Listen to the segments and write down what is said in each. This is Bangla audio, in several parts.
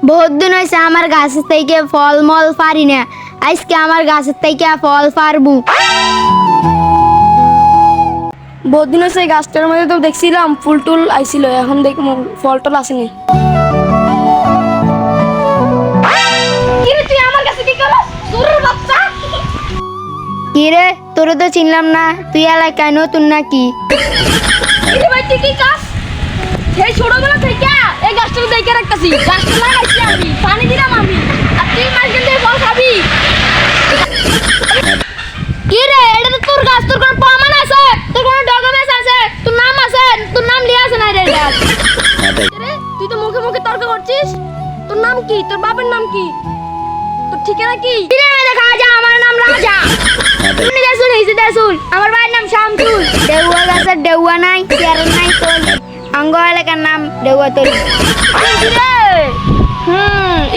বহুত দিন হয়েছে আমার গাছের থেকে ফল মল পারি না, আজকে আমার গাছের থেকে ফল পারবো। বহুত দিন হয়েছে গাছটার মধ্যে তো দেখছিলাম ফুল টুল আইছিল, এখন দেখ ফল টল আসেনি। কিরে তোরে তো চিনলাম না, তুই এলাকায় নতুন নাকি? সেই ছোটবেলা থেকে এই গাছটা দেখে রাখতেছি, গাছটা লাগাইছি আমি, পানি দিলাম আমি, আর তুই মাঝখান থেকে ফল খাবি। কি রে, এটা তো তোর গাছ, তোর কোনো প্রমাণ আছে? তোর কোনো ডকুমেন্টস আছে? তোর নাম আছে? তোর নাম লিয়ে আছে না রে গাছ? তুই তো মুখে মুখে তর্ক করছিস। তোর নাম কি? তোর বাপের নাম কি? তোর ঠিকানা কি? কি রে দেখা যা, আমার নাম রাজা। তুমি দেশুল হিসে দেশুল, আমার ভাইয়ের নাম শামসুল। দেউয়া গাছের দেউয়া নাই, চেয়ার নাই তোল, অঙ্গ এলাকার নাম দেউয়া তোল।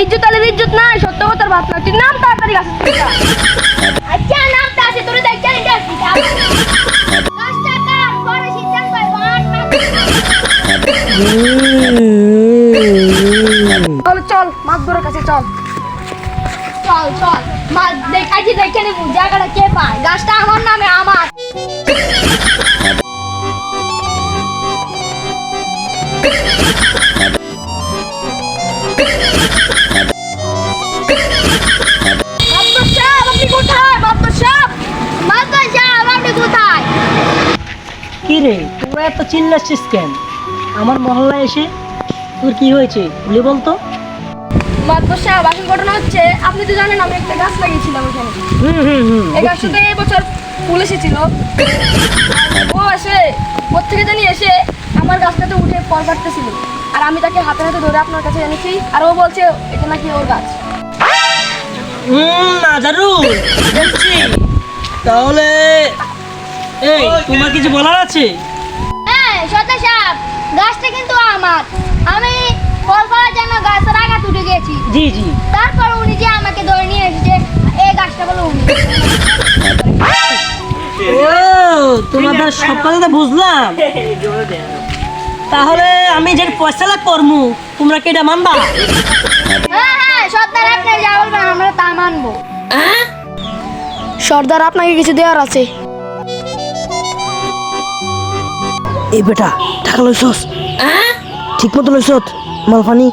ইজ্জত আলে ইজ্জত নাই, সত্য কথার ভাত না। তুই নাম তাড়াতাড়ি গাছ থেকে। আচ্ছা নাম তা আছে, তোরে দেখতে নিতে আসছি। 10 টাকা পরে সিদ্ধান্ত হয়, বাট না। চল মাছ ধরে কাছে চল। চল চল মাছ দেখাইছি, দেখে নেবো জায়গাটা কে পায়। গাছটা আমার নামে, আমার। কি রে তোরা এত চিল্লাচ্ছিস কেন? আমার মহল্লায় এসে তোর কি হয়েছে বলি বলতো? মাত্র সাহেব, আসল ঘটনা হচ্ছে আপনি তো জানেন আমি একটা গাছ লাগিয়েছিলাম ওখানে। এই গাছটাতে এই বছর ফুল এসেছিল। ও এসে কোত্থেকে জানি এসে আমার গাছটাতে উঠে ফল কাটতেছিল, আর আমি তাকে হাতে হাতে ধরে আপনার কাছে এনেছি, আর ও বলছে এটা নাকি ওর গাছ। নাজারুল দেখছি। তাহলে এই তোমার কিছু বলার আছে? হ্যাঁ সত্যি সাহেব, গাছটা কিন্তু আমার। আমি ফল পাওয়ার জন্য গাছের আঘাত উঠে গেছি। জি জি। তারপর উনি যে আমাকে ধরে নিয়ে এসেছে, এই গাছটা বলে উনি। ও তোমাদের সব কথা তো বুঝলাম। তাহলে আমি যে পয়সা করমু তোমরা কি এটা মানবা? হ্যাঁ হ্যাঁ সর্দার, আপনি যা বলবেন আমরা তা মানবো। সর্দার আপনাকে কিছু দেওয়ার আছে। এই বেটা টাকা লইছস? ঠিক মতো লইছত মালফানি?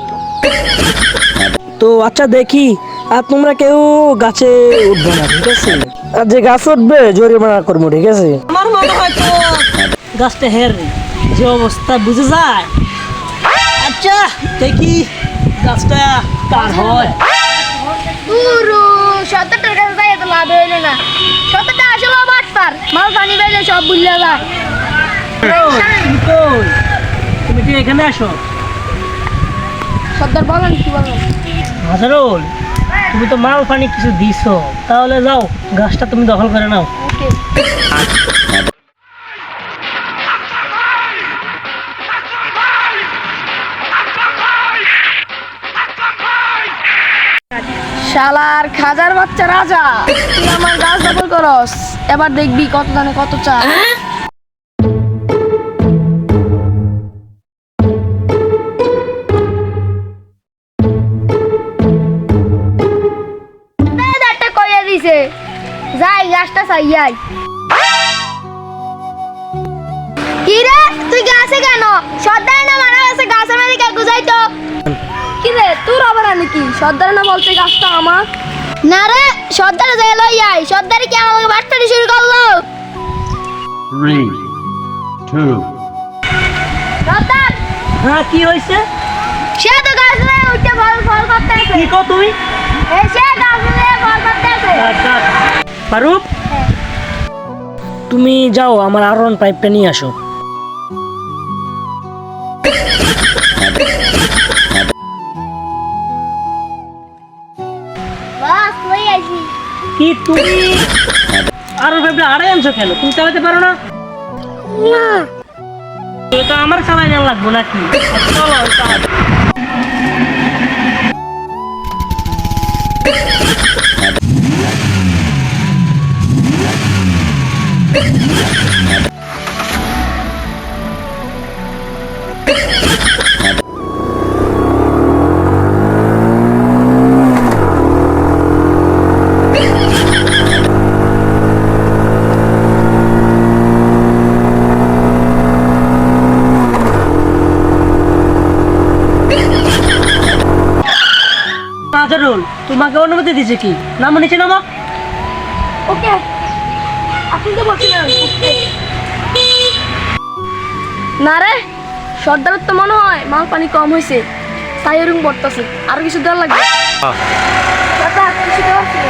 তো আচ্ছা দেখি, আর তোমরা কেউ গাছে উঠবে না, ঠিক আছে? আর যে গাছ উঠবে জরিমানা করবো, ঠিক আছে? আমার মনে হয় তো গাছটা হের যে অবস্থা বুঝে যায়। আচ্ছা দেখি গাছটা কার হয়। পুরো 70টার কাছে যাই, এত লাভ হইলো না। 70টা আসলে বাটপার, মাল পানি বেজে সব বুঝলে যায়। কই? তুমি কি এখানে আসো? সর্দার বলেন কি বলেন। হাজারুল, তুমি তো মাল পানি কিছু দিছো, তাহলে যাও গাছটা তুমি দখল করে নাও। ওকে। শালার খাজার বাচ্চা রাজা, তুই আমার গাছ দখল করস, এবার দেখবি কত দানে কত চা। একটা কইয়া দিছে, যাই গাছটা চাইয়াই। কি রে তুই গাছে কেন? সর্দার না মারা গেছে, গাছের মধ্যে কে গুজাইতো? কি রে তোর আবার আনি কি? সর্দার না বলতে গাছটা আমার? না রে, সর্দার যাই লই আই। সর্দার কি আমাকে বাটপারি শুরু করলো? 3, 2, সর্দার হ্যাঁ কি হয়েছে? সে তো গাছে উঠে ফল করতে আছে। কি কো তুমি? এসে গাছে ফল করতে আছে। ফারুক, তুমি যাও আমার আয়রন পাইপটা নিয়ে আসো। বাস লই আইছি। কি তুমি আয়রন পাইপটা আড়াই আনছো কেন? তুমি চালাতে পারো না? না এটা আমার চালাই না লাগবো নাকি? চলো মনিরুল, তোমাকে অনুমতি দিছে কি? নামো নিচে নামো। ওকে, আপনি তো বলছিলেন ওকে। না রে, সর্দারের তো মনে হয় মাল পানি কম হয়েছে, তাই এরকম পড়তেছে। আরো কিছু দেওয়ার লাগবে? সর্দার, কিছু দেওয়ার ছিল?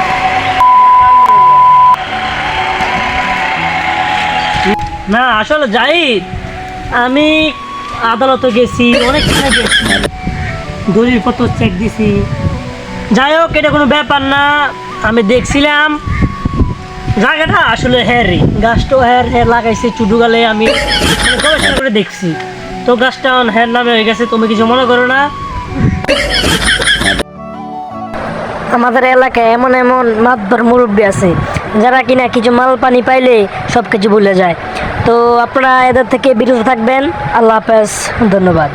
না আসলে জাহিদ, আমি আদালতে গেছি, অনেকখানে গেছি, দলিলপত্র চেক দিছি। যাই হোক, এটা কোনো ব্যাপার না। আমি দেখছিলাম জায়গাটা আসলে হ্যারি, গাছটাও হ্যার লাগাইছে চুডুগালে। আমি গবেষণা করে দেখছি, তো গাছটা হ্যার নামে হয়ে গেছে। তুমি কিছু মনে করো না। আমাদের এলাকায় এমন এমন মাতবর মুরব্বী আছে যারা কিনা কিছু মাল পানি পাইলে সব কিছু ভুলে যায়। তো আপনারা এদের থেকে বিরত থাকবেন। আল্লাহ হাফেজ, ধন্যবাদ।